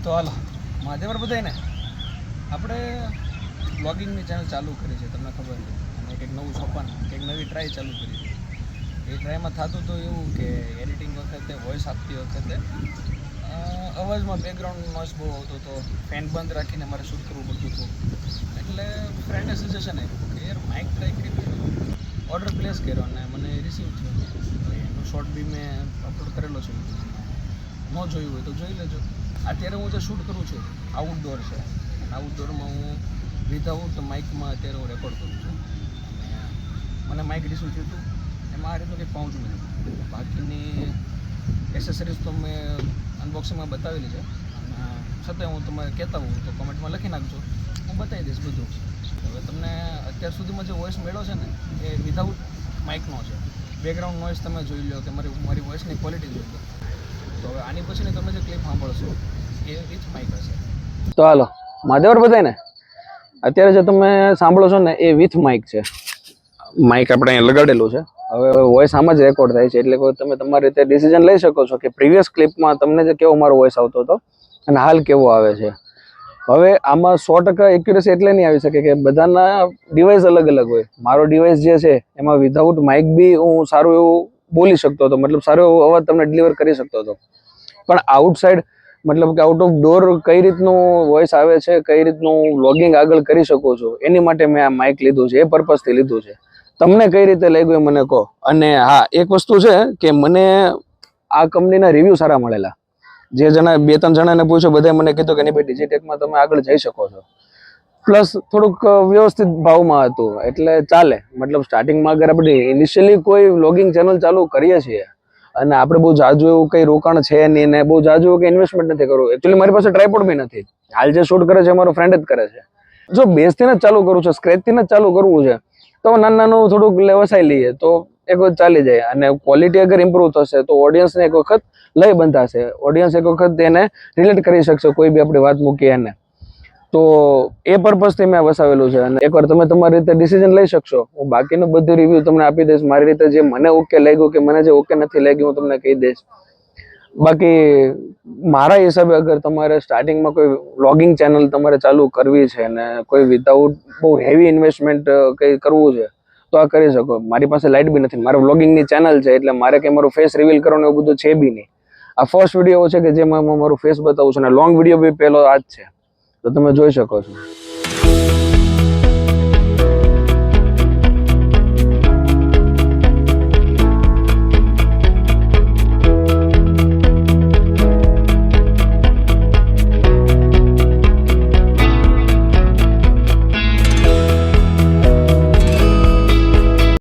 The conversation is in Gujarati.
તો હાલો મહાદેવર બધાય ને આપણે બ્લોગિંગની ચેનલ ચાલુ કરી છે, તમને ખબર છે. અને કંઈક નવું સોપાન, કંઈક નવી ટ્રાય ચાલુ કરી છે. એ ટ્રાયમાં થતું તો એવું કે એડિટિંગ વખતે, વોઇસ આપતી વખતે અવાજમાં બેકગ્રાઉન્ડ નોઇઝ બહુ આવતો હતો. ફેન બંધ રાખીને મારે શૂટ કરવું પડતું હતું. એટલે ફ્રેન્ડે સજેશન આપ્યું કે યાર માઇક ટ્રાય કરી. ઓર્ડર પ્લેસ કર્યો અને મને રિસીવ થયો. એનું શોર્ટ બી મેં અપલોડ કરેલો છે યુટ્યુબમાં. ન જોયું હોય તો જોઈ લેજો. અત્યારે હું જે શૂટ કરું છું આઉટડોર છે. આઉટડોરમાં હું વિધાઉટ માઇકમાં અત્યારે હું રેકોર્ડ કરું છું. અને મને માઇક રિસીવ થયું હતું. એમાં આ રીતનું કંઈક પાઉં નહીં. બાકીની એસેસરીઝ તો મેં અનબોક્સિંગમાં બતાવેલી છે. અને છતાંય હું તમારે કહેતા હોઉં તો કોમેન્ટમાં લખી નાખજો, હું બતાવી દઈશ બધું. હવે તમને અત્યાર સુધીમાં જે વોઇસ મળ્યો છે ને એ વિધાઉટ માઇકનો છે. બેકગ્રાઉન્ડ નોઇઝ તમે જોઈ લો કે મારી વોઇસની ક્વોલિટી જોઈ લો. તો હવે આની પછીની તમે જે ક્લિપ સાંભળશો એ વિથ માઇક હશે. તો હાલો મહાદેવર બધાય ને અત્યારે જે તમે સાંભળો છો ને એ વિથ માઇક છે. માઇક આપણે અહીંયા લગાડેલું છે. હવે વોઇસ આમાં જ રેકોર્ડ થાય છે. એટલે તમે તમારી રીતે ડિસિઝન લઈ શકો છો કે પ્રીવિયસ ક્લિપમાં તમને જે કેવો મારો વોઇસ આવતો હતો અને હાલ કેવો આવે છે. હવે આમાં 100% એક્યુરેસી એટલે નહીં આવી શકે કે બધાના ડિવાઇસ અલગ અલગ હોય. મારો ડિવાઇસ જે છે એમાં વિધાઉટ માઇક બી હું સારું એવું બોલી શકતો હતો, મતલબ સારો એવો અવાજ તમને ડિલિવર કરી શકતો હતો. પણ આઉટસાઇડ મતલબ કે આઉટ ઓફ ડોર કઈ રીતનું વોઇસ આવે છે, કઈ રીતનું વ્લોગિંગ આગળ કરી શકો છો, એની માટે મેં આ માઇક લીધું છે. એ પર્પઝથી લીધું છે. તમને કઈ રીતે લાગ્યું એ મને કહો. અને હા, એક વસ્તુ છે કે મને આ કંપનીના રિવ્યૂ સારા મળેલા. જે જણા 2-3 જણાને પૂછ્યું, બધાએ મને કીધું કે નહીં ભાઈ ડિજિટેકમાં તમે આગળ જઈ શકો છો. પ્લસ થોડુંક વ્યવસ્થિત ભાવમાં હતું એટલે ચાલે. મતલબ સ્ટાર્ટિંગમાં અગર આપણે ઇનિશિયલી કોઈ વ્લોગિંગ ચેનલ ચાલુ કરીએ છીએ અને આપણે બહુ જાજુ એવું કંઈ રોકાણ છે નહીં ને બહુ જાજુ એવું કંઈ ઇન્વેસ્ટમેન્ટ નથી કરવું. એકચ્યુઅલી મારી પાસે ટ્રાયપોડ બી નથી. હાલ જે શૂટ કરે છે મારો ફ્રેન્ડ જ કરે છે. જો બેઝથી જ ચાલુ કરું છું, સ્ક્રેચથી જ ચાલુ કરવું છે તો નાનું થોડુંક લેવસાઈ લઈએ તો એક વખત ચાલી જાય. અને ક્વોલિટી અગર ઇમ્પ્રૂવ થશે તો ઓડિયન્સને એક વખત લય બંધાશે. ઓડિયન્સ એક વખત એને રિલેટ કરી શકશે કોઈ બી આપણી વાત મૂકીએ એને. તો એ પર્પઝથી મેં વસાવેલું છે. અને એકવાર તમે તમારી રીતે ડિસિઝન લઈ શકશો. હું બાકીનું બધું રિવ્યૂ તમને આપી દઈશ મારી રીતે. જે મને ઓકે લાગ્યું કે મને જે ઓકે નથી લાગ્યું હું તમને કહી દઈશ. બાકી મારા હિસાબે અગર તમારે સ્ટાર્ટિંગમાં કોઈ વ્લોગિંગ ચેનલ તમારે ચાલુ કરવી છે અને કોઈ વિધાઉટ બહુ હેવી ઇન્વેસ્ટમેન્ટ કંઈ કરવું છે તો આ કરી શકો. મારી પાસે લાઇટ બી નથી. મારે વ્લોગિંગની ચેનલ છે એટલે મારે કંઈ મારું ફેસ રિવીલ કરવાનું એવું બધું છે બી નહીં. આ ફર્સ્ટ વિડીયો છે કે જેમાં હું મારું ફેસ બતાવું છું. અને લોંગ વિડીયો બી પહેલો આ જ છે, તો તમે જોઈ શકો છો.